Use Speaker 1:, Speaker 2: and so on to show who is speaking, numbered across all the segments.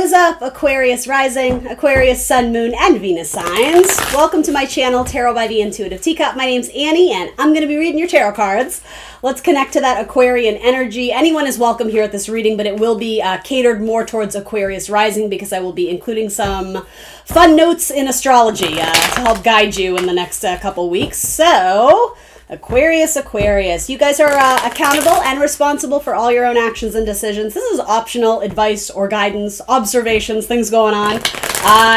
Speaker 1: What is up, Aquarius rising, Aquarius sun, moon, and Venus signs? Welcome to my channel, Tarot by the Intuitive Teacup. My name's Annie, and I'm going to be reading your tarot cards. Let's connect to that Aquarian energy. Anyone is welcome here at this reading, but it will be catered more towards Aquarius rising because I will be including some fun notes in astrology to help guide you in the next couple weeks. So, Aquarius, you guys are accountable and responsible for all your own actions and decisions. This is optional advice or guidance, observations, things going on.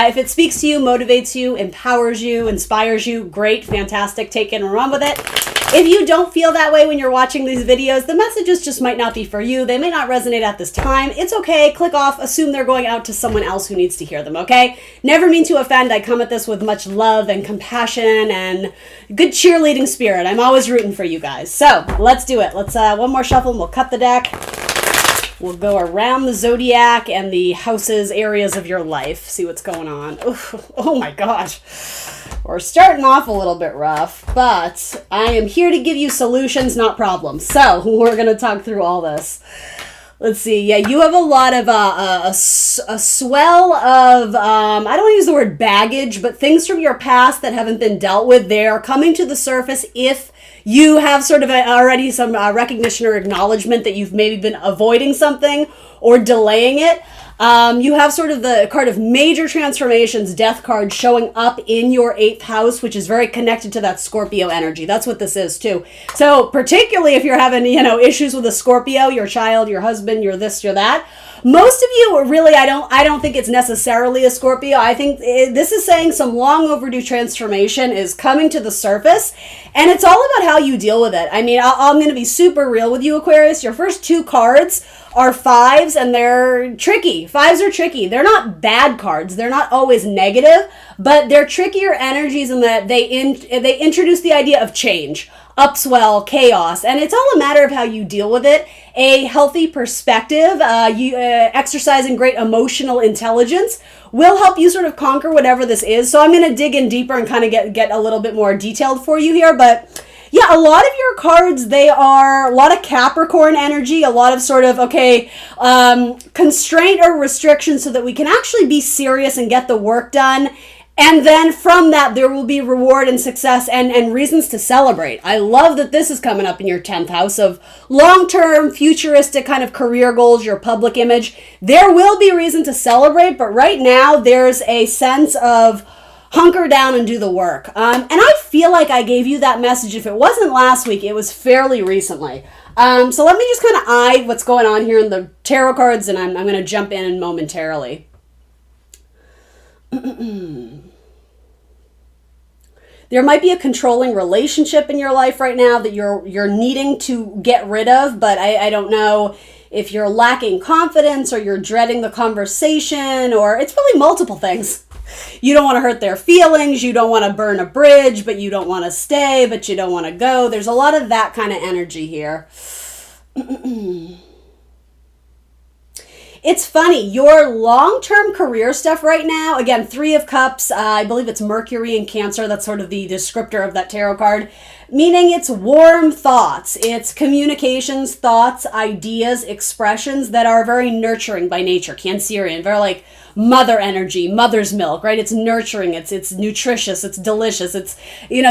Speaker 1: If it speaks to you, motivates you, empowers you, inspires you, great, fantastic, take it and run with it. If you don't feel that way when you're watching these videos, the messages just might not be for you. They may not resonate at this time. It's okay. Click off. Assume they're going out to someone else who needs to hear them, okay? Never mean to offend. I come at this with much love and compassion and good cheerleading spirit. I'm always rooting for you guys. So let's do it. Let's one more shuffle and we'll cut the deck. We'll go around the zodiac and the houses, areas of your life. See what's going on. Oof. Oh my gosh. We're starting off a little bit rough, but I am here to give you solutions, not problems. So we're going to talk through all this. Let's see. Yeah, you have a lot of a swell of, I don't want to use the word baggage, but things from your past that haven't been dealt with. They're coming to the surface if you have sort of already some recognition or acknowledgement that you've maybe been avoiding something or delaying it. You have sort of the card of major transformations, death card, showing up in your 8th house, which is very connected to that Scorpio energy. That's what this is too. So particularly if you're having, issues with a Scorpio, your child, your husband, your this, your that. Most of you really, I don't think it's necessarily a Scorpio. I think this is saying some long overdue transformation is coming to the surface, and it's all about how you deal with it. I mean, I'm going to be super real with you, Aquarius. Your first 2 cards are 5s, and they're tricky. 5s are tricky. They're not bad cards. They're not always negative, but they're trickier energies in that they introduce the idea of change, upswell, chaos, and it's all a matter of how you deal with it. A healthy perspective, exercising great emotional intelligence will help you sort of conquer whatever this is. So I'm going to dig in deeper and kind of get a little bit more detailed for you here, but yeah, a lot of your cards, they are a lot of Capricorn energy, a lot of sort of, constraint or restriction so that we can actually be serious and get the work done. And then from that, there will be reward and success and reasons to celebrate. I love that this is coming up in your 10th house of long-term, futuristic kind of career goals, your public image. There will be reason to celebrate, but right now there's a sense of hunker down and do the work. And I feel like I gave you that message. If it wasn't last week, it was fairly recently. So let me just kind of eye what's going on here in the tarot cards, and I'm going to jump in momentarily. There might be a controlling relationship in your life right now that you're needing to get rid of, but I don't know if you're lacking confidence or you're dreading the conversation, or it's really multiple things. You don't want to hurt their feelings, you don't want to burn a bridge, but you don't want to stay, but you don't want to go. There's a lot of that kind of energy here. It's funny, your long-term career stuff right now, again, 3 of Cups, I believe it's Mercury and Cancer, that's sort of the descriptor of that tarot card, meaning it's warm thoughts, it's communications, thoughts, ideas, expressions that are very nurturing by nature, Cancerian, very like mother energy, mother's milk, right? It's nurturing, it's nutritious, it's delicious, it's,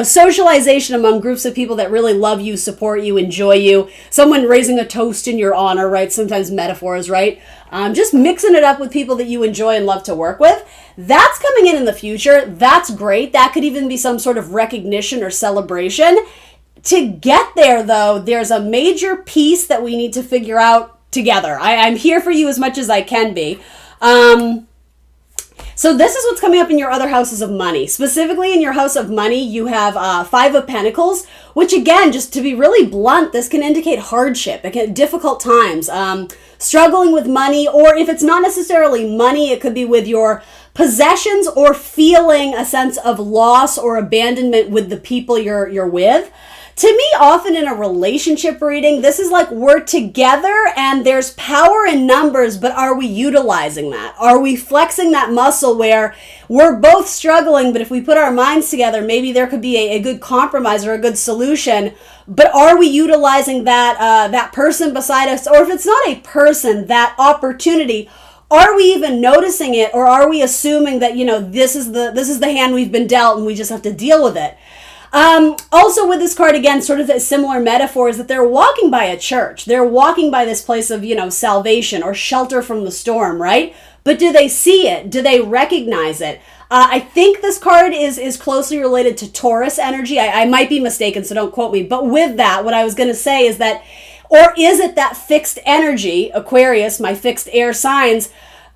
Speaker 1: socialization among groups of people that really love you, support you, enjoy you, someone raising a toast in your honor, right? Sometimes metaphors, right? Just mixing it up with people that you enjoy and love to work with. That's coming in the future. That's great. That could even be some sort of recognition or celebration. To get there, though, there's a major piece that we need to figure out together. I'm here for you as much as I can be. So this is what's coming up in your other houses of money. Specifically in your house of money, you have 5 of Pentacles, which again, just to be really blunt, this can indicate hardship, difficult times, struggling with money, or if it's not necessarily money, it could be with your possessions or feeling a sense of loss or abandonment with the people you're with. To me, often in a relationship reading, this is like we're together and there's power in numbers, but are we utilizing that? Are we flexing that muscle where we're both struggling, but if we put our minds together, maybe there could be a good compromise or a good solution, but are we utilizing that person beside us? Or if it's not a person, that opportunity, are we even noticing it, or are we assuming that, this is the hand we've been dealt and we just have to deal with it? Also with this card, again, sort of a similar metaphor is that they're walking by a church. They're walking by this place of, salvation or shelter from the storm, right? But do they see it? Do they recognize it? I think this card is closely related to Taurus energy. I might be mistaken, so don't quote me. But with that, what I was going to say is that, or is it that fixed energy, Aquarius, my fixed air signs,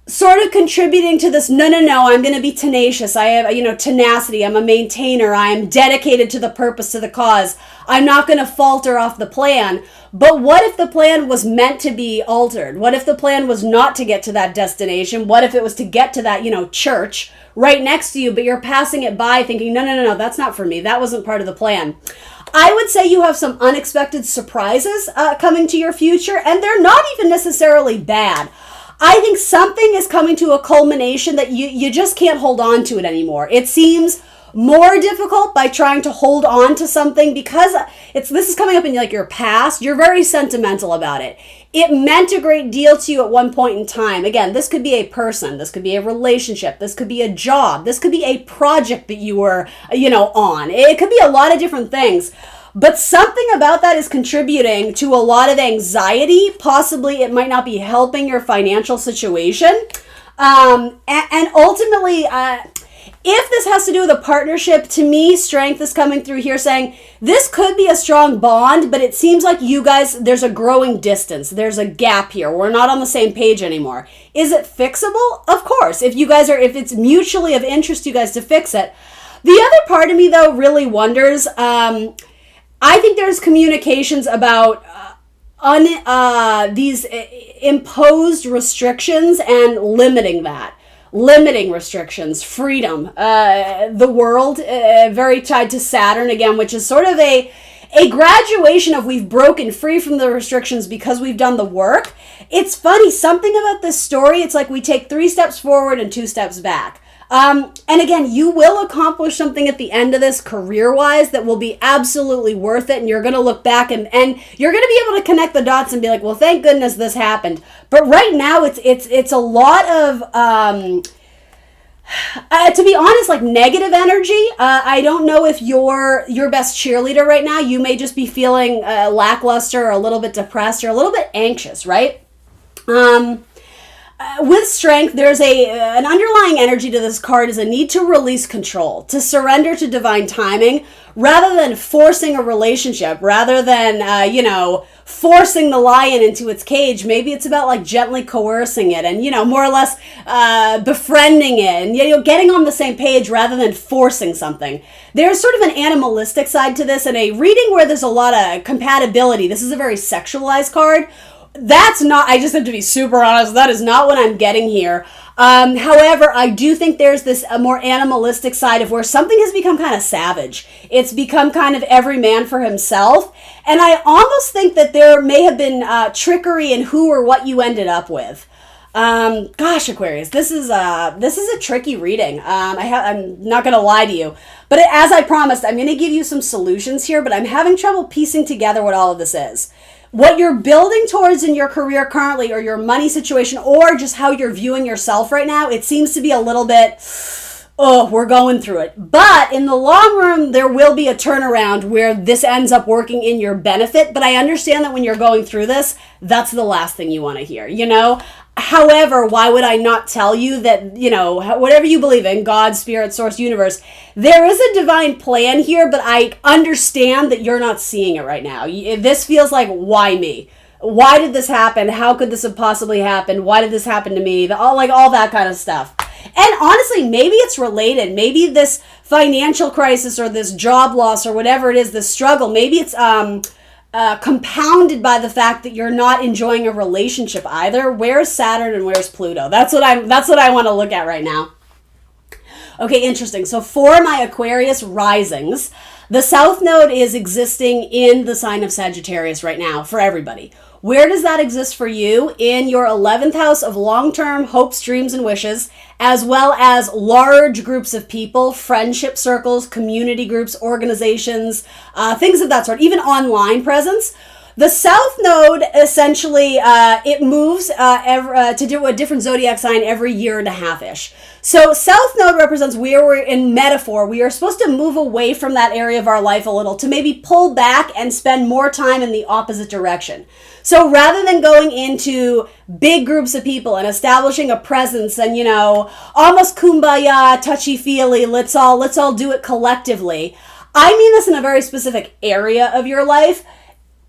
Speaker 1: sort of contributing to this, no, I'm going to be tenacious. I have, tenacity. I'm a maintainer. I am dedicated to the purpose, to the cause. I'm not going to falter off the plan. But what if the plan was meant to be altered? What if the plan was not to get to that destination? What if it was to get to that, church right next to you, but you're passing it by thinking, no, that's not for me. That wasn't part of the plan. I would say you have some unexpected surprises coming to your future, and they're not even necessarily bad. I think something is coming to a culmination that you just can't hold on to it anymore. It seems more difficult by trying to hold on to something because this is coming up in like your past. You're very sentimental about it. It meant a great deal to you at one point in time. Again, this could be a person, this could be a relationship, this could be a job, this could be a project that you were, on. It could be a lot of different things. But something about that is contributing to a lot of anxiety. Possibly it might not be helping your financial situation. And ultimately, if this has to do with a partnership, to me, strength is coming through here saying this could be a strong bond, but it seems like you guys, there's a growing distance. There's a gap here. We're not on the same page anymore. Is it fixable? Of course. If it's mutually of interest to you guys to fix it. The other part of me, though, really wonders, I think there's communications about these imposed restrictions and limiting restrictions, freedom, the world, very tied to Saturn again, which is sort of a graduation of we've broken free from the restrictions because we've done the work. It's funny, something about this story, it's like we take 3 steps forward and 2 steps back. And again, you will accomplish something at the end of this career-wise that will be absolutely worth it, and you're going to look back and you're going to be able to connect the dots and be like, well, thank goodness this happened. But right now, it's a lot of, to be honest, like negative energy. I don't know if you're your best cheerleader right now. You may just be feeling lackluster or a little bit depressed or a little bit anxious, right? With strength, there's an underlying energy to this card is a need to release control, to surrender to divine timing, rather than forcing a relationship, rather than, forcing the lion into its cage. Maybe it's about like gently coercing it and, more or less befriending it and, getting on the same page rather than forcing something. There's sort of an animalistic side to this, and a reading where there's a lot of compatibility. This is a very sexualized card. That's not, I just have to be super honest, that is not what I'm getting here. However, I do think there's this a more animalistic side of where something has become kind of savage. It's become kind of every man for himself. And I almost think that there may have been trickery in who or what you ended up with. Gosh, Aquarius, this is a tricky reading. I'm not going to lie to you. But as I promised, I'm going to give you some solutions here, but I'm having trouble piecing together what all of this is. What you're building towards in your career currently, or your money situation, or just how you're viewing yourself right now, it seems to be a little bit, we're going through it. But in the long run, there will be a turnaround where this ends up working in your benefit. But I understand that when you're going through this, that's the last thing you want to hear, However, why would I not tell you that, whatever you believe in, God, Spirit, Source, Universe, there is a divine plan here, but I understand that you're not seeing it right now. This feels like, why me? Why did this happen? How could this have possibly happened? Why did this happen to me? All that kind of stuff. And honestly, maybe it's related. Maybe this financial crisis or this job loss or whatever it is, this struggle, maybe it's compounded by the fact that you're not enjoying a relationship either. Where's Saturn and where's Pluto? That's what I want to look at right now. Okay, interesting. So for my Aquarius risings, the South Node is existing in the sign of Sagittarius right now for everybody. Where does that exist for you? In your 11th house of long-term hopes, dreams, and wishes, as well as large groups of people, friendship circles, community groups, organizations, things of that sort, even online presence. The South Node, essentially, it moves to do a different zodiac sign every year and a half-ish. So South Node represents where we're, in metaphor, we are supposed to move away from that area of our life a little to maybe pull back and spend more time in the opposite direction. So rather than going into big groups of people and establishing a presence and, almost kumbaya, touchy-feely, let's all do it collectively, I mean this in a very specific area of your life.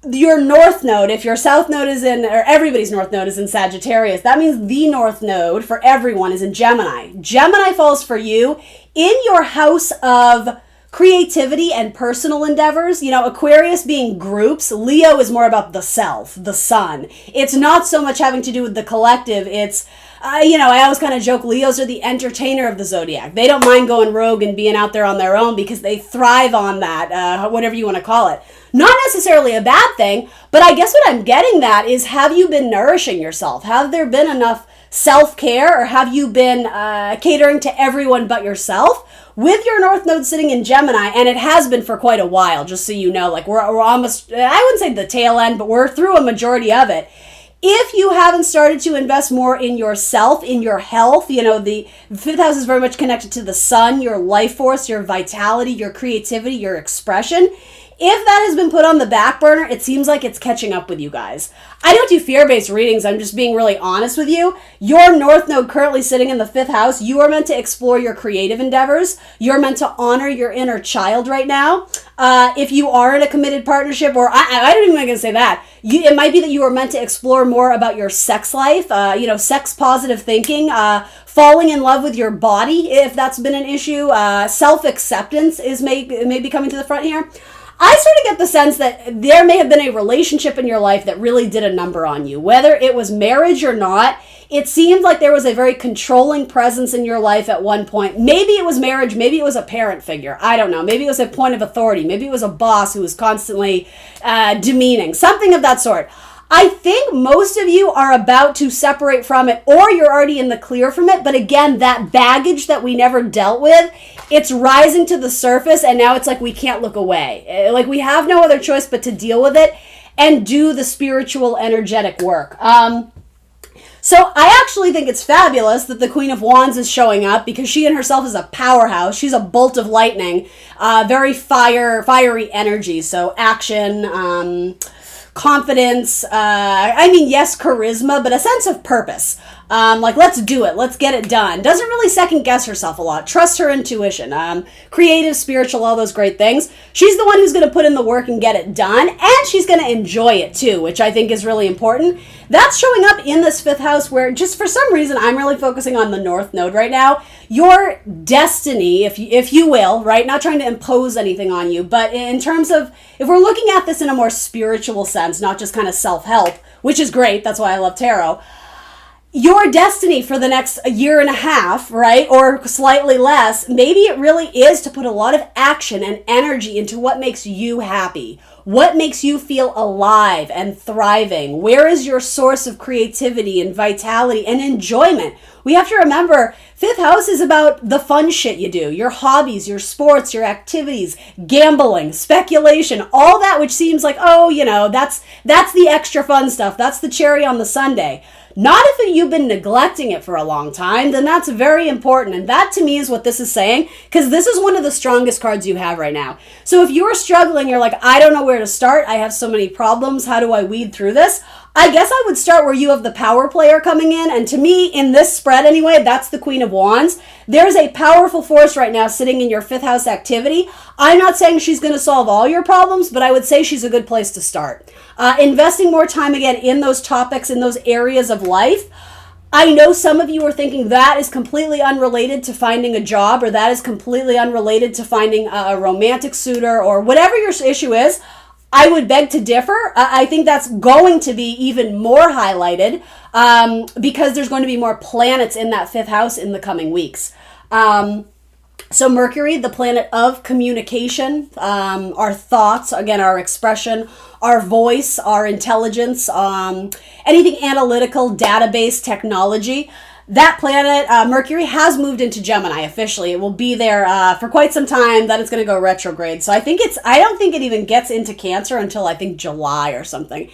Speaker 1: Your North Node, if your South Node is in, or everybody's North Node is in Sagittarius, that means the North Node for everyone is in Gemini. Gemini falls for you in your house of creativity and personal endeavors. Aquarius being groups, Leo is more about the self, the sun. It's not so much having to do with the collective. It's, I always kind of joke, Leos are the entertainer of the zodiac. They don't mind going rogue and being out there on their own because they thrive on that, whatever you want to call it. Not necessarily a bad thing, but I guess what I'm getting at is, have you been nourishing yourself? Have there been enough self-care, or have you been catering to everyone but yourself? With your North Node sitting in Gemini, and it has been for quite a while, just so you know, like we're almost, I wouldn't say the tail end, but we're through a majority of it. If you haven't started to invest more in yourself, in your health, the fifth house is very much connected to the sun, your life force, your vitality, your creativity, your expression. If that has been put on the back burner, it seems like it's catching up with you guys. I don't do fear-based readings. I'm just being really honest with you. Your North Node currently sitting in the fifth house, you are meant to explore your creative endeavors. You're meant to honor your inner child right now. If you are in a committed partnership, or I don't even going to say that. It might be that you are meant to explore more about your sex life, sex-positive thinking, falling in love with your body, if that's been an issue. Self-acceptance is maybe coming to the front here. I sort of get the sense that there may have been a relationship in your life that really did a number on you. Whether it was marriage or not, it seemed like there was a very controlling presence in your life at one point. Maybe it was marriage, maybe it was a parent figure. I don't know. Maybe it was a point of authority. Maybe it was a boss who was constantly demeaning. Something of that sort. I think most of you are about to separate from it, or you're already in the clear from it. But again, that baggage that we never dealt with, it's rising to the surface, and now it's like we can't look away. Like we have no other choice but to deal with it and do the spiritual, energetic work. So I actually think it's fabulous that the Queen of Wands is showing up, because she in herself is a powerhouse. She's a bolt of lightning, very fiery energy. So action, confidence, yes, charisma, but a sense of purpose. Let's do it. Let's get it done. Doesn't really second guess herself a lot. Trust her intuition. Creative, spiritual, all those great things. She's the one who's going to put in the work and get it done. And she's going to enjoy it too, which I think is really important. That's showing up in this fifth house, where just for some reason, I'm really focusing on the North Node right now. Your destiny, if you will, right? Not trying to impose anything on you, but in terms of, if we're looking at this in a more spiritual sense, not just kind of self-help, which is great. That's why I love tarot. Your destiny for the next year and a half, right, or slightly less, maybe it really is to put a lot of action and energy into what makes you happy, what makes you feel alive and thriving. Where is your source of creativity and vitality and enjoyment? We have to remember, fifth house is about the fun shit you do, your hobbies, your sports, your activities, gambling, speculation, all that which seems like, that's the extra fun stuff. That's the cherry on the sundae. Not if you've been neglecting it for a long time, then that's very important. And that to me is what this is saying, because this is one of the strongest cards you have right now. So if you're struggling, you're like, I don't know where to start. I have so many problems. How do I weed through this? I guess I would start where you have the power player coming in. And to me, in this spread anyway, that's the Queen of Wands. There's a powerful force right now sitting in your fifth house activity. I'm not saying she's going to solve all your problems, but I would say she's a good place to start. Investing more time again in those topics, in those areas of life. I know some of you are thinking that is completely unrelated to finding a job, or that is completely unrelated to finding a romantic suitor, or whatever your issue is. I would beg to differ. I think that's going to be even more highlighted because there's going to be more planets in that fifth house in the coming weeks. So Mercury, the planet of communication, our thoughts, again, our expression, our voice, our intelligence, anything analytical, database, technology. that planet, Mercury, has moved into Gemini officially. It will be there for quite some time. Then it's going to go retrograde. So I don't think it even gets into Cancer until I think July or something.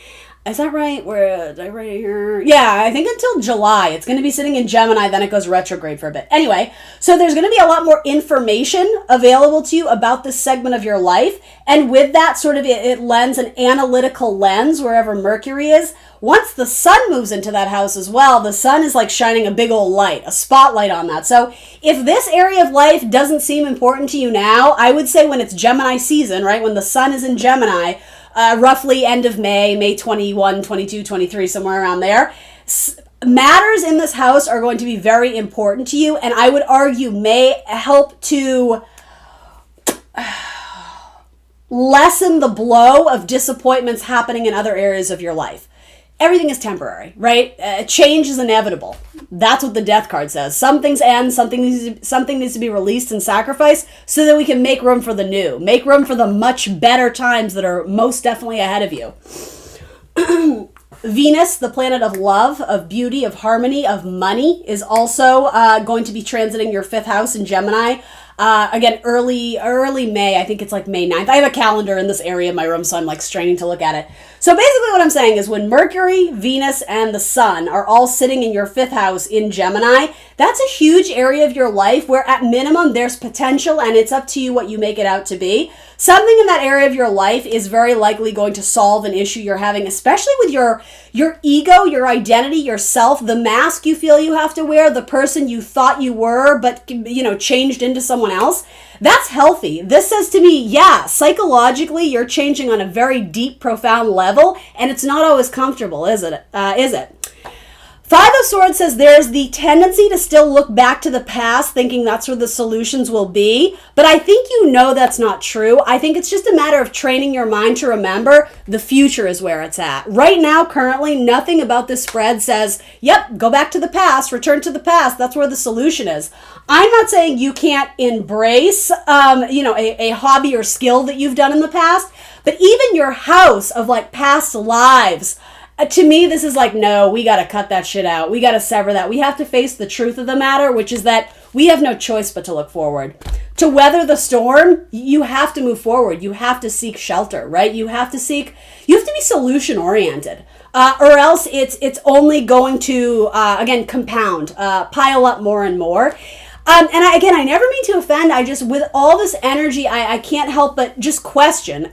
Speaker 1: Is that right? Where did I write it here? Yeah, I think until July. It's going to be sitting in Gemini, then it goes retrograde for a bit. Anyway, so there's going to be a lot more information available to you about this segment of your life. And with that, sort of it lends an analytical lens wherever Mercury is. Once the sun moves into that house as well, the sun is like shining a big old light, a spotlight on that. So if this area of life doesn't seem important to you now, I would say when it's Gemini season, right, when the sun is in Gemini, roughly end of May 21, 22, 23, somewhere around there. Matters in this house are going to be very important to you, and I would argue may help to lessen the blow of disappointments happening in other areas of your life. Everything is temporary, right? Change is inevitable. That's what the Death card says. Some things end, something needs to be released and sacrificed so that we can make room for the new. Make room for the much better times that are most definitely ahead of you. Venus, the planet of love, of beauty, of harmony, of money, is also going to be transiting your 5th house in Gemini. Again, early May. I think it's like May 9th. I have a calendar in this area of my room, so I'm like straining to look at it. So basically what I'm saying is when Mercury, Venus, and the Sun are all sitting in your 5th house in Gemini, that's a huge area of your life where at minimum there's potential, and it's up to you what you make it out to be. Something in that area of your life is very likely going to solve an issue you're having, especially with your ego, your identity, yourself, the mask you feel you have to wear, the person you thought you were but changed into someone else. That's healthy. This says to me, yeah, psychologically you're changing on a very deep, profound level, and it's not always comfortable, is it? 5 of Swords says there's the tendency to still look back to the past thinking that's where the solutions will be, but I think that's not true. I think it's just a matter of training your mind to remember the future is where it's at. Right now, currently, nothing about this spread says, yep, go back to the past, return to the past, that's where the solution is. I'm not saying you can't embrace, a hobby or skill that you've done in the past, but even your house of like past lives, to me, this is like, no, we got to cut that shit out. We got to sever that. We have to face the truth of the matter, which is that we have no choice but to look forward. To weather the storm, you have to move forward. You have to seek shelter, right? You have to be solution oriented. Or else it's only going to, compound, pile up more and more. And I never mean to offend. With all this energy, I can't help but just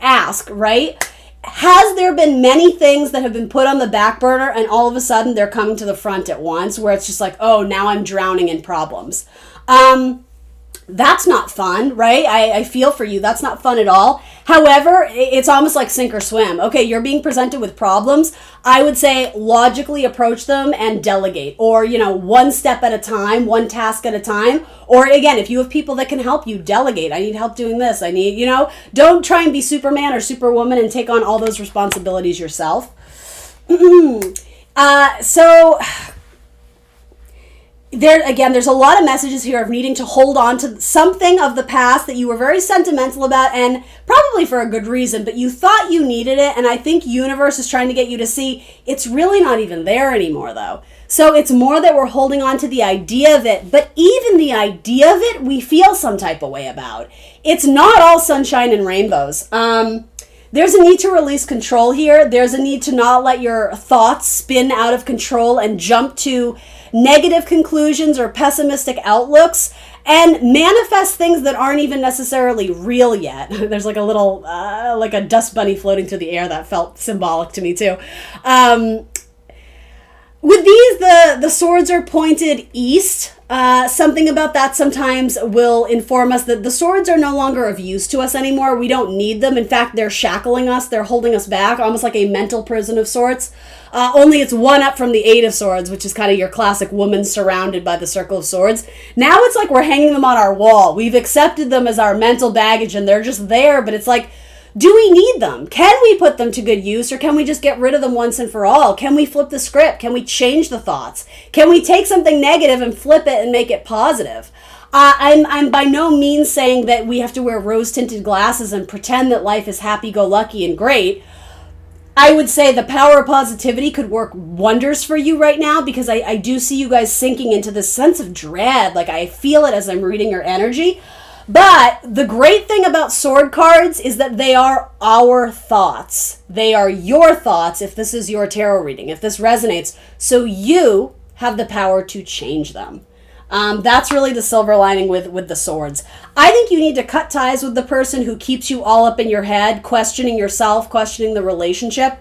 Speaker 1: ask, right? Has there been many things that have been put on the back burner and all of a sudden they're coming to the front at once where it's just like, oh, now I'm drowning in problems? That's not fun, right? I feel for you. That's not fun at all. However, it's almost like sink or swim. Okay, you're being presented with problems. I would say logically approach them and delegate, or, one step at a time, one task at a time. Or again, if you have people that can help you, delegate. I need help doing this. I need, don't try and be Superman or Superwoman and take on all those responsibilities yourself. There's a lot of messages here of needing to hold on to something of the past that you were very sentimental about, and probably for a good reason, but you thought you needed it, and I think universe is trying to get you to see it's really not even there anymore, though. So it's more that we're holding on to the idea of it, but even the idea of it, we feel some type of way about. It's not all sunshine and rainbows. There's a need to release control here. There's a need to not let your thoughts spin out of control and jump to negative conclusions or pessimistic outlooks and manifest things that aren't even necessarily real yet. There's like a little, like a dust bunny floating through the air that felt symbolic to me too. With these, the swords are pointed east. Something about that sometimes will inform us that the swords are no longer of use to us anymore. We don't need them. In fact, they're shackling us. They're holding us back, almost like a mental prison of sorts. Only it's one up from the 8 of Swords, which is kind of your classic woman surrounded by the Circle of Swords. Now it's like we're hanging them on our wall. We've accepted them as our mental baggage and they're just there, but it's like, do we need them? Can we put them to good use, or can we just get rid of them once and for all? Can we flip the script? Can we change the thoughts? Can we take something negative and flip it and make it positive? I'm by no means saying that we have to wear rose-tinted glasses and pretend that life is happy-go-lucky and great. I would say the power of positivity could work wonders for you right now, because I do see you guys sinking into this sense of dread. Like, I feel it as I'm reading your energy. But the great thing about sword cards is that they are our thoughts. They are your thoughts if this is your tarot reading, if this resonates. So you have the power to change them. That's really the silver lining with the swords. I think you need to cut ties with the person who keeps you all up in your head, questioning yourself, questioning the relationship.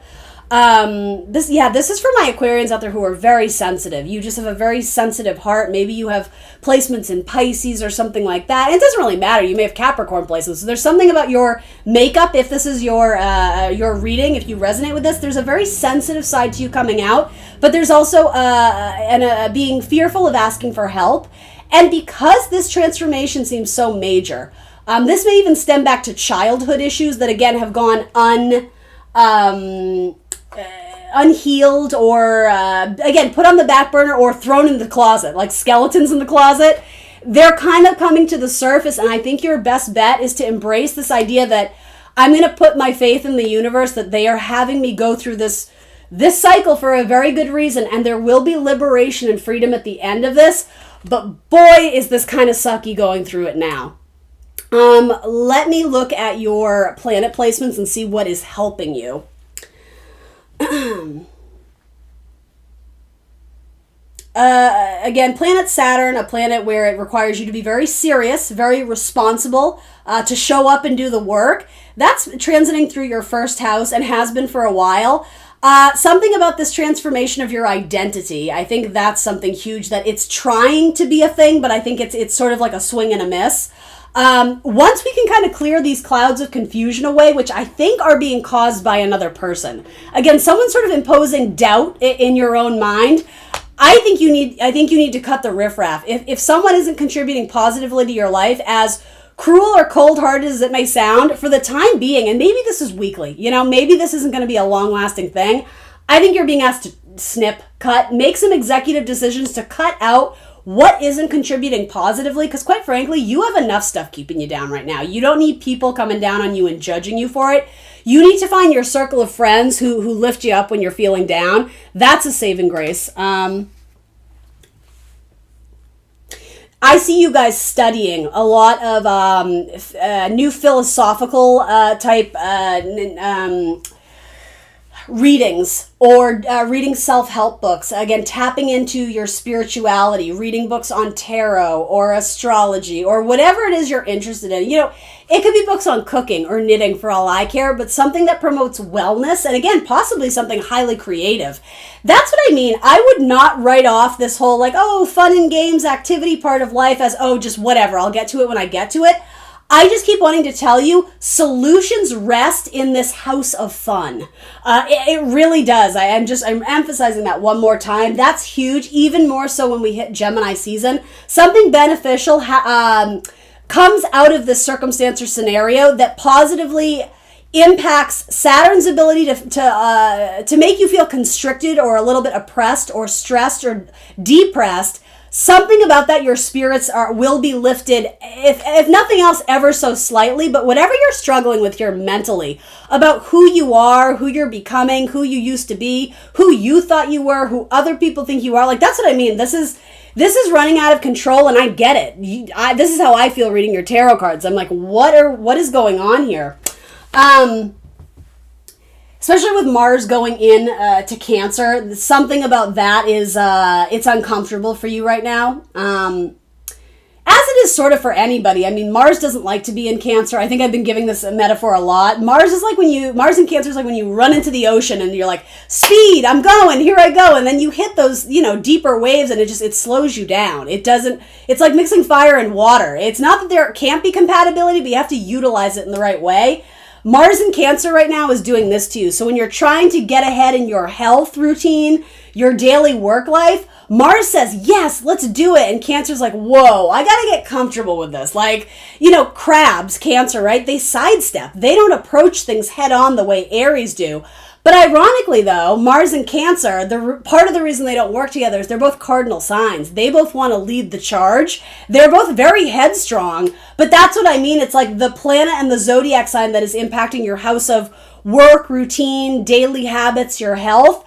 Speaker 1: This is for my Aquarians out there who are very sensitive. You just have a very sensitive heart. Maybe you have placements in Pisces or something like that. It doesn't really matter. You may have Capricorn placements. So there's something about your makeup, if this is your reading, if you resonate with this, there's a very sensitive side to you coming out. But there's also being fearful of asking for help. And because this transformation seems so major, this may even stem back to childhood issues that, again, have gone unhealed, or again, put on the back burner or thrown in the closet, like skeletons in the closet. They're kind of coming to the surface, and I think your best bet is to embrace this idea that I'm going to put my faith in the universe, that they are having me go through this cycle for a very good reason, and there will be liberation and freedom at the end of this. But boy, is this kind of sucky going through it now. Let me look at your planet placements and see what is helping you. Again, planet Saturn, a planet where it requires you to be very serious, very responsible, to show up and do the work. That's transiting through your first house and has been for a while. Something about this transformation of your identity, I think that's something huge, that it's trying to be a thing, but I think it's sort of like a swing and a miss. Once we can kind of clear these clouds of confusion away, which I think are being caused by another person. Again, someone sort of imposing doubt in your own mind. I think you need to cut the riffraff. If someone isn't contributing positively to your life, as cruel or cold-hearted as it may sound, for the time being, and maybe this is weekly, maybe this isn't going to be a long-lasting thing, I think you're being asked to snip, cut, make some executive decisions to cut out what isn't contributing positively, because quite frankly, you have enough stuff keeping you down right now. You don't need people coming down on you and judging you for it. You need to find your circle of friends who lift you up when you're feeling down. That's a saving grace. I see you guys studying a lot of new philosophical type readings, or reading self-help books. Again, tapping into your spirituality, reading books on tarot or astrology or whatever it is you're interested in. It could be books on cooking or knitting for all I care, but something that promotes wellness, and again, possibly something highly creative. That's what I mean. I would not write off this whole fun and games activity part of life as, just whatever, I'll get to it when I get to it. I just keep wanting to tell you, solutions rest in this house of fun. It really does. I'm emphasizing that one more time. That's huge, even more so when we hit Gemini season. Something beneficial comes out of this circumstance or scenario that positively impacts Saturn's ability to make you feel constricted or a little bit oppressed or stressed or depressed. Something about that, your spirits will be lifted, if nothing else, ever so slightly. But whatever you're struggling with here mentally, about who you are, who you're becoming, who you used to be, who you thought you were, who other people think you are, that's what I mean. This is running out of control, and I get it. This is how I feel reading your tarot cards. I'm like, what is going on here? Especially with Mars going in to Cancer, something about that is it's uncomfortable for you right now. As it is sort of for anybody. I mean, Mars doesn't like to be in Cancer. I think I've been giving this metaphor a lot. Mars in Cancer is like when you run into the ocean and you're like, speed, I'm going, here I go. And then you hit those, deeper waves and it slows you down. It's like mixing fire and water. It's not that there can't be compatibility, but you have to utilize it in the right way. Mars in Cancer right now is doing this to you. So when you're trying to get ahead in your health routine, your daily work life, Mars says, yes, let's do it. And Cancer's like, whoa, I got to get comfortable with this. Crabs, Cancer, right? They sidestep. They don't approach things head on the way Aries do. But ironically, though, Mars and Cancer, part of the reason they don't work together is they're both cardinal signs. They both want to lead the charge. They're both very headstrong. But that's what I mean. It's like the planet and the zodiac sign that is impacting your house of work, routine, daily habits, your health,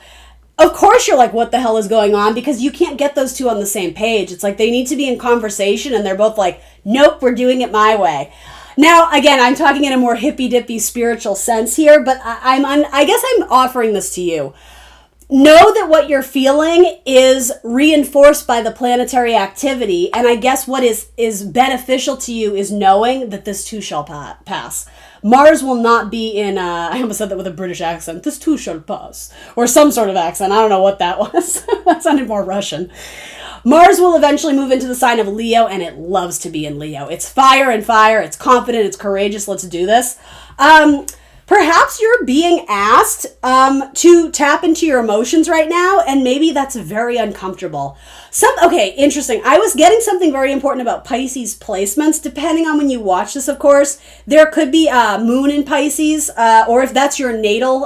Speaker 1: of course you're like, what the hell is going on? Because you can't get those two on the same page. It's like they need to be in conversation and they're both like, nope, we're doing it my way. Now, again, I'm talking in a more hippy-dippy spiritual sense here, but I guess I'm offering this to you. Know that what you're feeling is reinforced by the planetary activity, and I guess what is beneficial to you is knowing that this too shall pass. Mars will not be in, I almost said that with a British accent, this too shall pass, or some sort of accent. I don't know what that was. That sounded more Russian. Mars will eventually move into the sign of Leo, and it loves to be in Leo. It's fire and fire. It's confident. It's courageous. Let's do this. Perhaps you're being asked to tap into your emotions right now, and maybe that's very uncomfortable. Okay, interesting. I was getting something very important about Pisces placements. Depending on when you watch this, of course, there could be moon in Pisces, or if that's your natal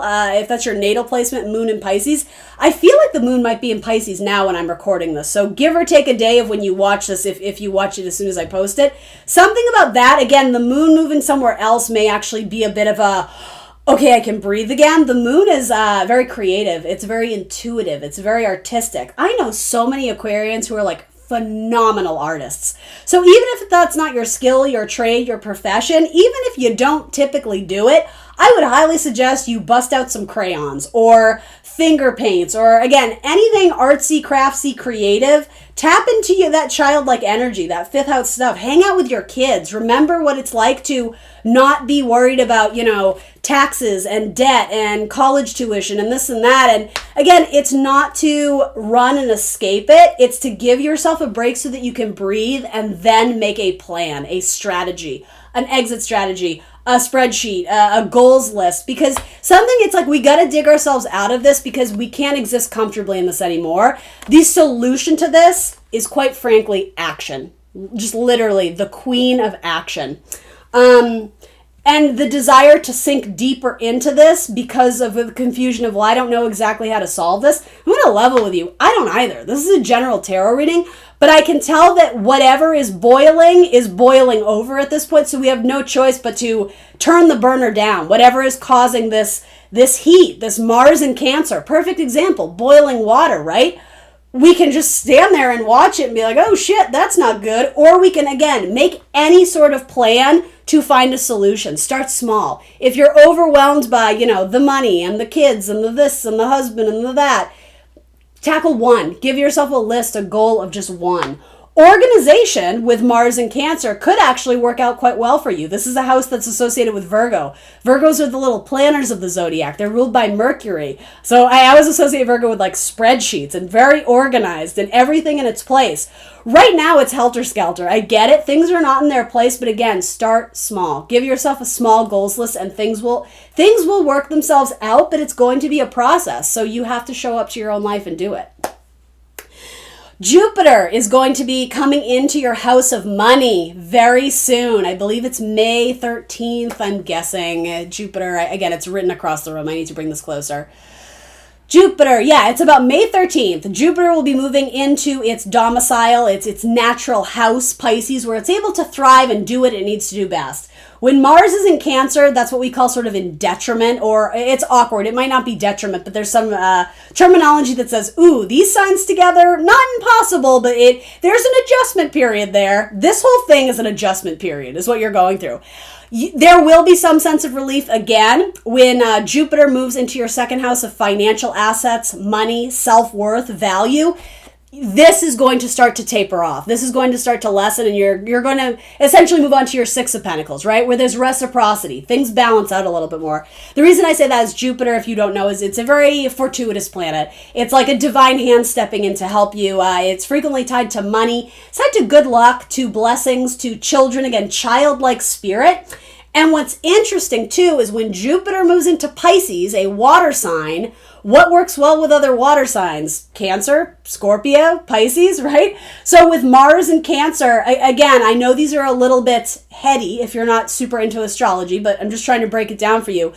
Speaker 1: placement, moon in Pisces. I feel like the moon might be in Pisces now when I'm recording this. So give or take a day of when you watch this, if you watch it as soon as I post it. Something about that, again, the moon moving somewhere else may actually be a bit of a, okay, I can breathe again. The moon is very creative. It's very intuitive. It's very artistic. I know so many Aquarians who are like phenomenal artists. So even if that's not your skill, your trade, your profession, even if you don't typically do it, I would highly suggest you bust out some crayons or finger paints or, again, anything artsy, craftsy, creative. Tap into that childlike energy, that fifth house stuff. Hang out with your kids. Remember what it's like to not be worried about, taxes and debt and college tuition and this and that. And again, it's not to run and escape it. It's to give yourself a break so that you can breathe and then make a plan, a strategy, an exit strategy, a spreadsheet, a goals list, because it's like we got to dig ourselves out of this because we can't exist comfortably in this anymore. The solution to this is, quite frankly, action. Just literally the queen of action. And the desire to sink deeper into this because of the confusion of, well, I don't know exactly how to solve this. I'm going to level with you. I don't either. This is a general tarot reading, but I can tell that whatever is boiling over at this point. So we have no choice but to turn the burner down. Whatever is causing this heat, this Mars in Cancer, perfect example, boiling water, right? We can just stand there and watch it and be like, oh shit, that's not good. Or we can, again, make any sort of plan to find a solution. Start small. If you're overwhelmed by, the money and the kids and the this and the husband and the that, tackle one. Give yourself a list, a goal of just one. Organization with Mars and Cancer could actually work out quite well for you. This is a house that's associated with Virgo. Virgos are the little planners of the zodiac. They're ruled by Mercury. So I always associate Virgo with like spreadsheets and very organized and everything in its place. Right now it's helter-skelter. I get it. Things are not in their place, but again, start small. Give yourself a small goals list and things will work themselves out, but it's going to be a process. So you have to show up to your own life and do it. Jupiter is going to be coming into your house of money very soon. I believe it's May 13th, I'm guessing. Jupiter, again, it's written across the room. I need to bring this closer. Jupiter, yeah, it's about May 13th. Jupiter will be moving into its domicile, its natural house, Pisces, where it's able to thrive and do what it needs to do best. When Mars is in Cancer, that's what we call sort of in detriment, or it's awkward. It might not be detriment, but there's some terminology that says, ooh, these signs together, not impossible, but there's an adjustment period there. This whole thing is an adjustment period, is what you're going through. There will be some sense of relief again when Jupiter moves into your second house of financial assets, money, self-worth, value. This is going to start to taper off. This is going to start to lessen, and you're going to essentially move on to your Six of Pentacles, right? Where there's reciprocity. Things balance out a little bit more. The reason I say that is Jupiter, if you don't know, is it's a very fortuitous planet. It's like a divine hand stepping in to help you. It's frequently tied to money. It's tied to good luck, to blessings, to children. Again, childlike spirit. And what's interesting, too, is when Jupiter moves into Pisces, a water sign, what works well with other water signs? Cancer, Scorpio, Pisces, right? So with Mars and Cancer, again, I know these are a little bit heady if you're not super into astrology, but I'm just trying to break it down for you.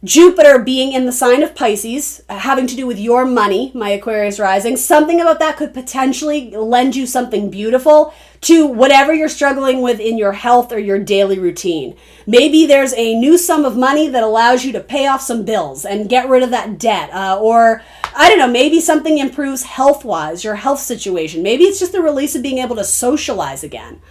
Speaker 1: Jupiter being in the sign of Pisces, having to do with your money, my Aquarius rising, something about that could potentially lend you something beautiful to whatever you're struggling with in your health or your daily routine. Maybe there's a new sum of money that allows you to pay off some bills and get rid of that debt. Or, I don't know, maybe something improves health-wise, your health situation. Maybe it's just the release of being able to socialize again.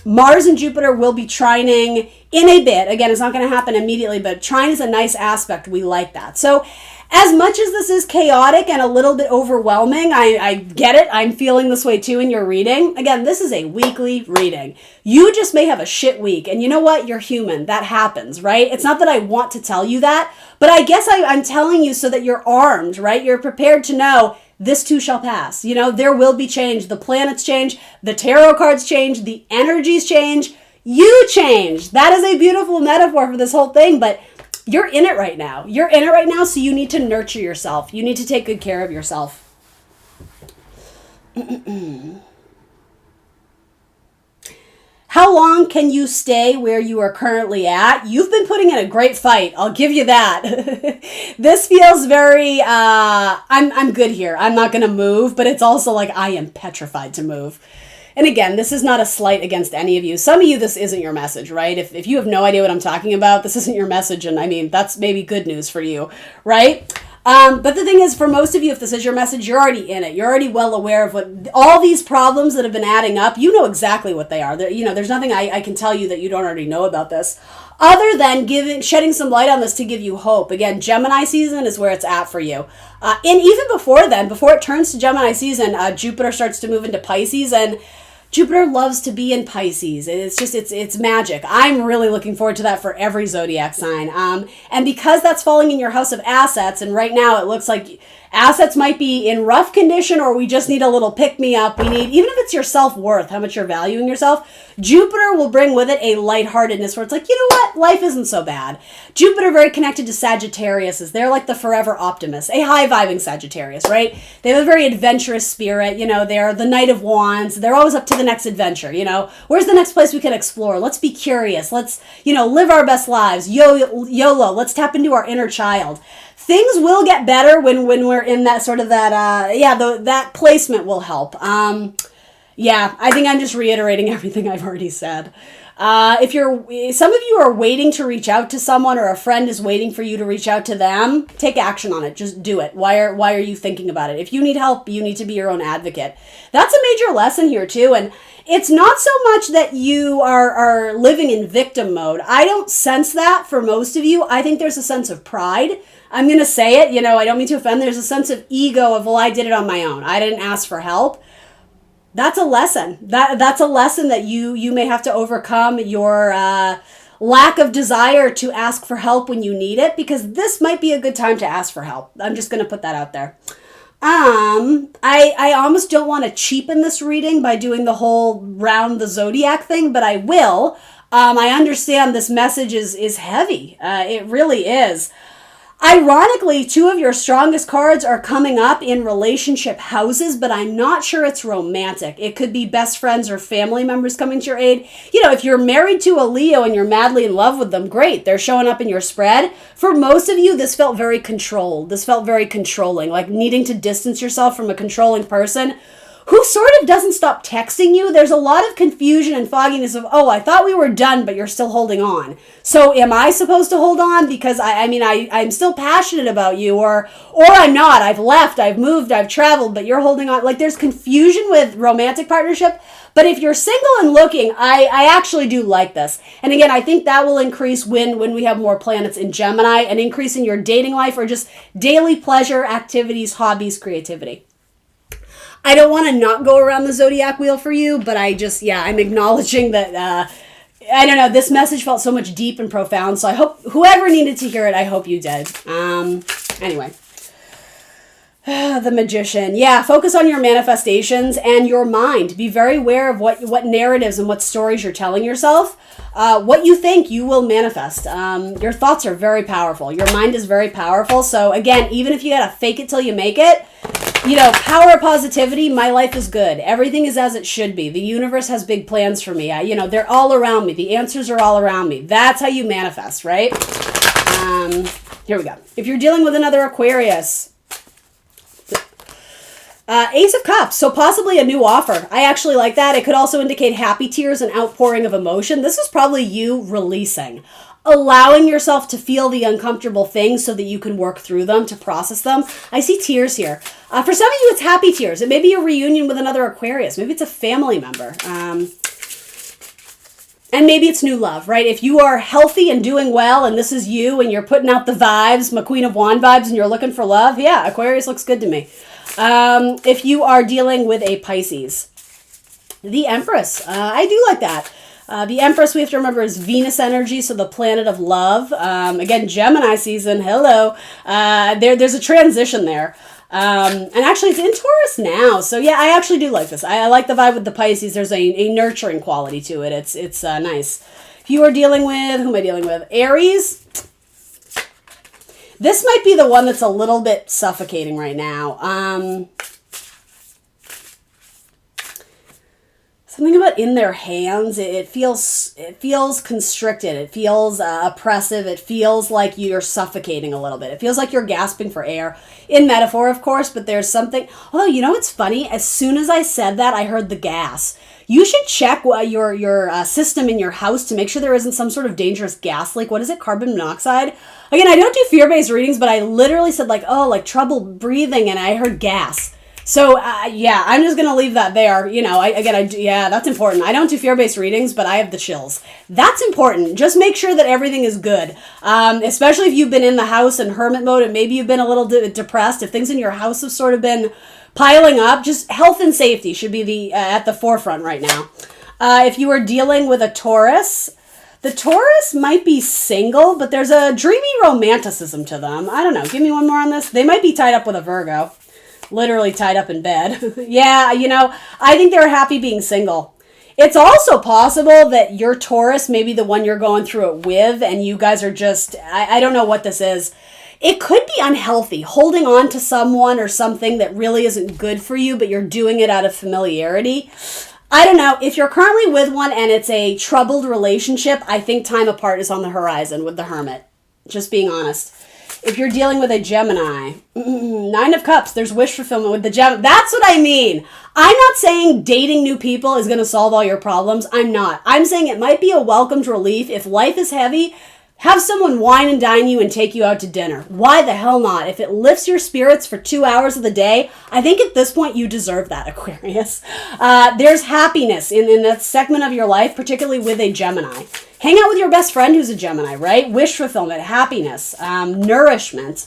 Speaker 1: Mars and Jupiter will be trining in a bit. Again, it's not going to happen immediately, but trine is a nice aspect. We like that. So as much as this is chaotic and a little bit overwhelming, I get it. I'm feeling this way too in your reading. Again, this is a weekly reading. You just may have a shit week. And you know what? You're human. That happens, right? It's not that I want to tell you that, but I guess I'm telling you so that you're armed, right? You're prepared to know this too shall pass. You know, there will be change. The planets change. The tarot cards change. The energies change. You change. That is a beautiful metaphor for this whole thing, but you're in it right now. You're in it right now, so you need to nurture yourself. You need to take good care of yourself. How long can you stay where you are currently at? You've been putting in a great fight. I'll give you that. This feels very, I'm good here. I'm not going to move, but it's also like I am petrified to move. And again, this is not a slight against any of you. Some of you, this isn't your message, right? If you have no idea what I'm talking about, this isn't your message. And I mean, that's maybe good news for you, right? But the thing is, for most of you, if this is your message, you're already in it. You're already well aware of what all these problems that have been adding up. You know exactly what they are. There's nothing I can tell you that you don't already know about this, other than shedding some light on this to give you hope. Again, Gemini season is where it's at for you. And even before then, before it turns to Gemini season, Jupiter starts to move into Pisces, and Jupiter loves to be in Pisces. It's magic. I'm really looking forward to that for every zodiac sign. And because that's falling in your house of assets, and right now it looks like assets might be in rough condition, or we just need a little pick-me-up. We need, even if it's your self-worth, how much you're valuing yourself, Jupiter will bring with it a lightheartedness where it's like, you know what? Life isn't so bad. Jupiter very connected to Sagittarius. They're like the forever optimists, a high-vibing Sagittarius, right? They have a very adventurous spirit. You know, they're the Knight of Wands. They're always up to the next adventure, you know? Where's the next place we can explore? Let's be curious. Let's, live our best lives. YOLO. Let's tap into our inner child. Things will get better when we're in that sort of that placement will help. I think I'm just reiterating everything I've already said. Some of you are waiting to reach out to someone, or a friend is waiting for you to reach out to them, take action on it. Just do it. Why are you thinking about it? If you need help, you need to be your own advocate. That's a major lesson here too. And it's not so much that you are living in victim mode. I don't sense that for most of you. I think there's a sense of pride. I'm going to say it, I don't mean to offend. There's a sense of ego of, well, I did it on my own. I didn't ask for help. That's a lesson. That's a lesson that you may have to overcome your lack of desire to ask for help when you need it, because this might be a good time to ask for help. I'm just going to put that out there. I almost don't want to cheapen this reading by doing the whole round the zodiac thing, but I will. I understand this message is heavy. It really is. Ironically, two of your strongest cards are coming up in relationship houses, but I'm not sure it's romantic. It could be best friends or family members coming to your aid. If you're married to a Leo and you're madly in love with them, great. They're showing up in your spread. For most of you, this felt very controlled. This felt very controlling, like needing to distance yourself from a controlling person who sort of doesn't stop texting you. There's a lot of confusion and fogginess of, I thought we were done, but you're still holding on. So am I supposed to hold on? Because I'm still passionate about you, or I'm not. I've left, I've moved, I've traveled, but you're holding on. Like, there's confusion with romantic partnership. But if you're single and looking, I actually do like this. And again, I think that will increase when we have more planets in Gemini, an increase in your dating life or just daily pleasure, activities, hobbies, creativity. I don't want to not go around the zodiac wheel for you, but I'm acknowledging that, this message felt so much deep and profound. So I hope whoever needed to hear it, I hope you did. Anyway. The Magician. Yeah, focus on your manifestations and your mind. Be very aware of what narratives and what stories you're telling yourself. What you think, you will manifest. Your thoughts are very powerful. Your mind is very powerful. So again, even if you gotta fake it till you make it, power of positivity, my life is good. Everything is as it should be. The universe has big plans for me. They're all around me. The answers are all around me. That's how you manifest, right? Here we go. If you're dealing with another Aquarius, Ace of Cups, so possibly a new offer. I actually like that. It could also indicate happy tears and outpouring of emotion. This is probably you releasing, allowing yourself to feel the uncomfortable things so that you can work through them, to process them. I see tears here. For some of you, it's happy tears. It may be a reunion with another Aquarius. Maybe it's a family member. And maybe it's new love, right? If you are healthy and doing well, and this is you, and you're putting out the vibes, my Queen of Wand vibes, and you're looking for love, yeah, Aquarius looks good to me. If you are dealing with a Pisces, the Empress, I do like that. The Empress, we have to remember, is Venus energy, so the planet of love. Again, Gemini season, hello. There's a transition there. And actually, it's in Taurus now. So, yeah, I actually do like this. I like the vibe with the Pisces. There's a nurturing quality to it. It's nice. If you are dealing with, who am I dealing with? Aries. This might be the one that's a little bit suffocating right now. Something about in their hands, it feels constricted. It feels oppressive. It feels like you're suffocating a little bit. It feels like you're gasping for air. In metaphor, of course, but there's something. Although, you know what's funny? As soon as I said that, I heard the gas. You should check your system in your house to make sure there isn't some sort of dangerous gas leak. What is it? Carbon monoxide? Again, I don't do fear-based readings, but I literally said like trouble breathing, and I heard gas. So, yeah, I'm just going to leave that there. You know, yeah, that's important. I don't do fear-based readings, but I have the chills. That's important. Just make sure that everything is good. Especially if you've been in the house in hermit mode and maybe you've been a little depressed. If things in your house have sort of been piling up, just health and safety should be at the forefront right now. If you are dealing with a Taurus, the Taurus might be single, but there's a dreamy romanticism to them. I don't know. Give me one more on this. They might be tied up with a Virgo. Literally tied up in bed. Yeah, you know, I think they're happy being single. It's also possible that your Taurus may be the one you're going through it with, and you guys are just, I don't know what this is. It could be unhealthy, holding on to someone or something that really isn't good for you, but you're doing it out of familiarity. I don't know. If you're currently with one and it's a troubled relationship, I think time apart is on the horizon with the Hermit. Just being honest. If you're dealing with a Gemini, 9 of Cups, there's wish fulfillment with the Gemini. That's what I mean. I'm not saying dating new people is going to solve all your problems. I'm not. I'm saying it might be a welcomed relief. If life is heavy, have someone wine and dine you and take you out to dinner. Why the hell not? If it lifts your spirits for 2 hours of the day, I think at this point you deserve that, Aquarius. There's happiness in that segment of your life, particularly with a Gemini. Hang out with your best friend who's a Gemini, right? Wish fulfillment, happiness, nourishment.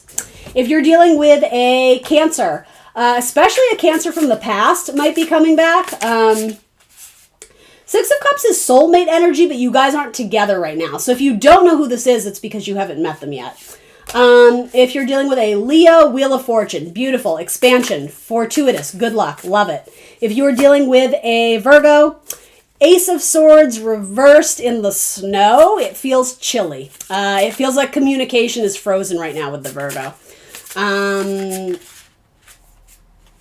Speaker 1: If you're dealing with a Cancer, especially a Cancer from the past might be coming back. 6 of Cups is soulmate energy, but you guys aren't together right now. So if you don't know who this is, it's because you haven't met them yet. If you're dealing with a Leo, Wheel of Fortune, beautiful, expansion, fortuitous, good luck, love it. If you are dealing with a Virgo, Ace of Swords reversed in the snow, it feels chilly. It feels like communication is frozen right now with the Virgo.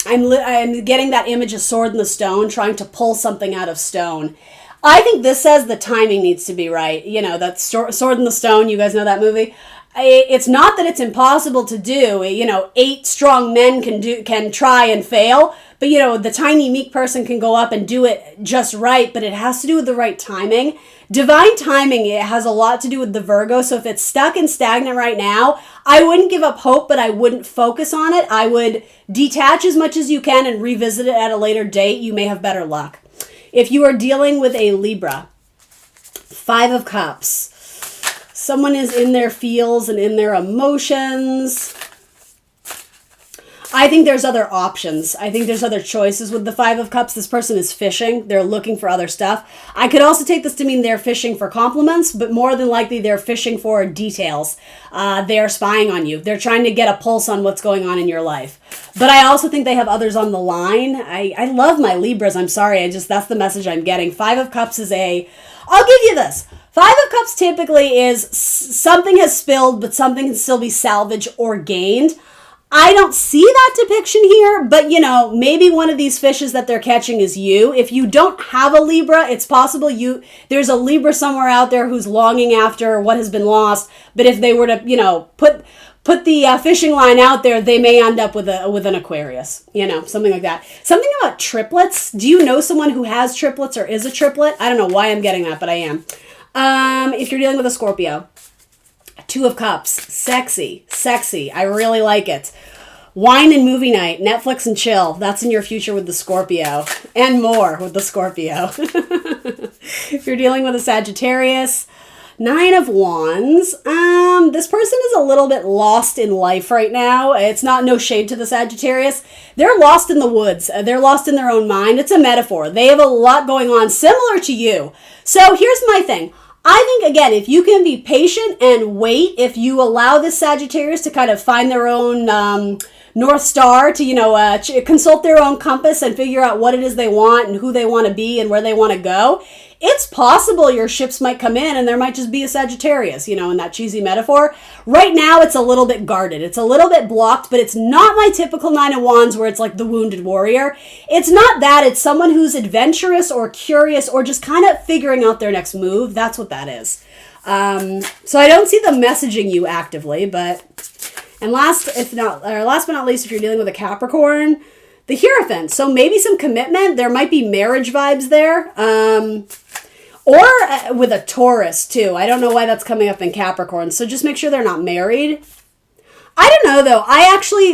Speaker 1: I'm getting that image of sword in the stone, trying to pull something out of stone. I think this says the timing needs to be right. You know, that sword in the stone, you guys know that movie? It's not that it's impossible to do. You know, 8 strong men can try and fail, but you know, the tiny meek person can go up and do it just right, but it has to do with the right timing. Divine timing, it has a lot to do with the Virgo, so if it's stuck and stagnant right now, I wouldn't give up hope, but I wouldn't focus on it. I would detach as much as you can and revisit it at a later date. You may have better luck. If you are dealing with a Libra, 5 of Cups, someone is in their feels and in their emotions. I think there's other options. I think there's other choices with the 5 of Cups. This person is fishing. They're looking for other stuff. I could also take this to mean they're fishing for compliments, but more than likely they're fishing for details. They're spying on you. They're trying to get a pulse on what's going on in your life. But I also think they have others on the line. I love my Libras. I'm sorry. That's the message I'm getting. 5 of Cups is I'll give you this. 5 of Cups typically is something has spilled, but something can still be salvaged or gained. I don't see that depiction here, but you know, maybe one of these fishes that they're catching is you. If you don't have a Libra, it's possible there's a Libra somewhere out there who's longing after what has been lost. But if they were to, you know, put the fishing line out there, they may end up with an Aquarius, you know, something like that. Something about triplets. Do you know someone who has triplets or is a triplet? I don't know why I'm getting that, but I am. If you're dealing with a Scorpio, Two of Cups, sexy. I really like it. Wine and movie night, Netflix and chill. That's in your future with the Scorpio, and more with the Scorpio. If you're dealing with a Sagittarius, Nine of Wands. This person is a little bit lost in life right now. It's no shade to the Sagittarius. They're lost in the woods. They're lost in their own mind. It's a metaphor. They have a lot going on similar to you. So here's my thing. I think, again, if you can be patient and wait, if you allow this Sagittarius to kind of find their own North Star, to, you know, consult their own compass and figure out what it is they want and who they want to be and where they want to go, it's possible your ships might come in and there might just be a Sagittarius, you know, in that cheesy metaphor. Right now, it's a little bit guarded. It's a little bit blocked, but it's not my typical Nine of Wands where it's like the wounded warrior. It's not that. It's someone who's adventurous or curious or just kind of figuring out their next move. That's what that is. So I don't see them messaging you actively, but... And last but not least, if you're dealing with a Capricorn, the Hierophant. So maybe some commitment. There might be marriage vibes there. Or with a Taurus, too. I don't know why that's coming up in Capricorn. So just make sure they're not married. I don't know, though.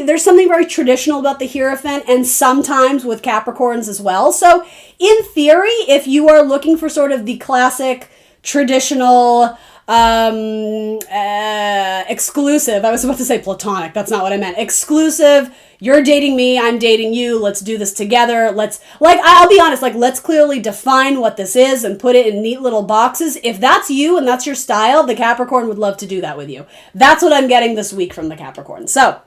Speaker 1: There's something very traditional about the Hierophant and sometimes with Capricorns as well. So in theory, if you are looking for sort of the classic, traditional... exclusive. I was about to say platonic. That's not what I meant. Exclusive. You're dating me. I'm dating you. Let's do this together. I'll be honest, let's clearly define what this is and put it in neat little boxes. If that's you and that's your style, the Capricorn would love to do that with you. That's what I'm getting this week from the Capricorn. So,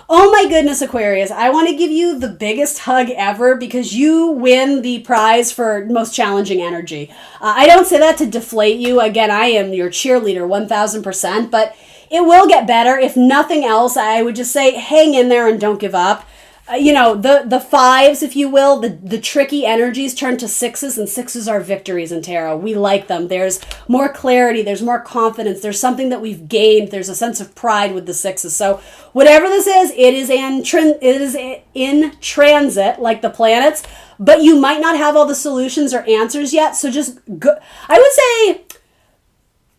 Speaker 1: oh my goodness, Aquarius, I want to give you the biggest hug ever because you win the prize for most challenging energy. I don't say that to deflate you. Again, I am your cheerleader 1000%, but it will get better. If nothing else, I would just say hang in there and don't give up. You know, the fives, if you will, the tricky energies turn to sixes, and sixes are victories in tarot. We like them. There's more clarity. There's more confidence. There's something that we've gained. There's a sense of pride with the sixes. So whatever this is, it is in transit, like the planets, but you might not have all the solutions or answers yet. So just go. I would say...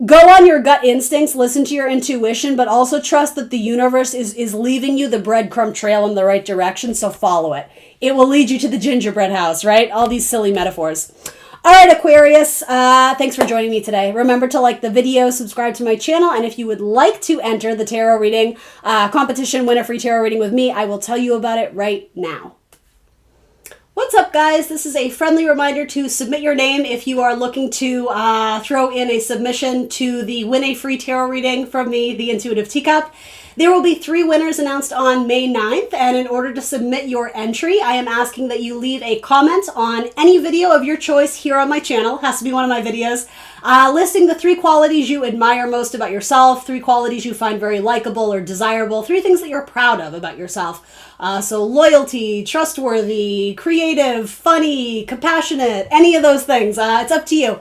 Speaker 1: Go on your gut instincts, listen to your intuition, but also trust that the universe is leaving you the breadcrumb trail in the right direction, so follow it. It will lead you to the gingerbread house, right? All these silly metaphors. All right, Aquarius, thanks for joining me today. Remember to like the video, subscribe to my channel, and if you would like to enter the tarot reading competition, win a free tarot reading with me, I will tell you about it right now. What's up, guys? This is a friendly reminder to submit your name if you are looking to throw in a submission to the Win a Free Tarot Reading from me, the Intuitive Teacup. There will be 3 winners announced on May 9th, and in order to submit your entry, I am asking that you leave a comment on any video of your choice here on my channel. Has to be one of my videos. Listing the 3 qualities you admire most about yourself, 3 qualities you find very likable or desirable, 3 things that you're proud of about yourself. So loyalty, trustworthy, creative, funny, compassionate, any of those things. It's up to you.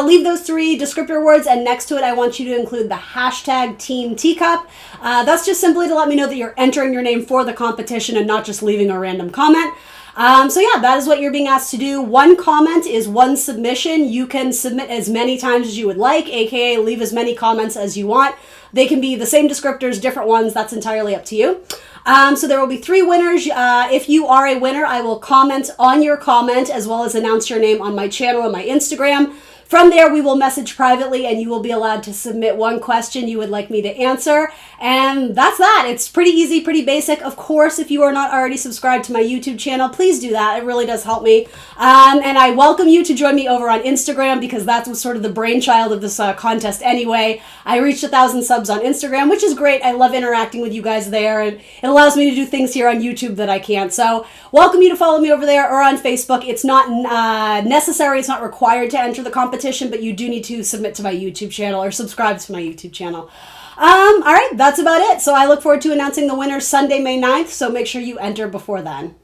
Speaker 1: Leave those 3 descriptor words, and next to it, I want you to include the hashtag Team Teacup. That's just simply to let me know that you're entering your name for the competition and not just leaving a random comment. So yeah, that is what you're being asked to do. 1 comment is 1 submission. You can submit as many times as you would like, aka leave as many comments as you want. They can be the same descriptors, different ones. That's entirely up to you. So there will be 3 winners. If you are a winner, I will comment on your comment as well as announce your name on my channel and my Instagram. From there, we will message privately, and you will be allowed to submit 1 question you would like me to answer. And that's that. It's pretty easy, pretty basic. Of course, if you are not already subscribed to my YouTube channel, please do that. It really does help me. And I welcome you to join me over on Instagram, because that was sort of the brainchild of this contest anyway. I reached 1,000 subs on Instagram, which is great. I love interacting with you guys there, and it allows me to do things here on YouTube that I can't. So welcome you to follow me over there or on Facebook. It's not necessary. It's not required to enter the competition, but you do need to submit to my YouTube channel or subscribe to my YouTube channel. All right, that's about it. So I look forward to announcing the winner Sunday, May 9th. So make sure you enter before then.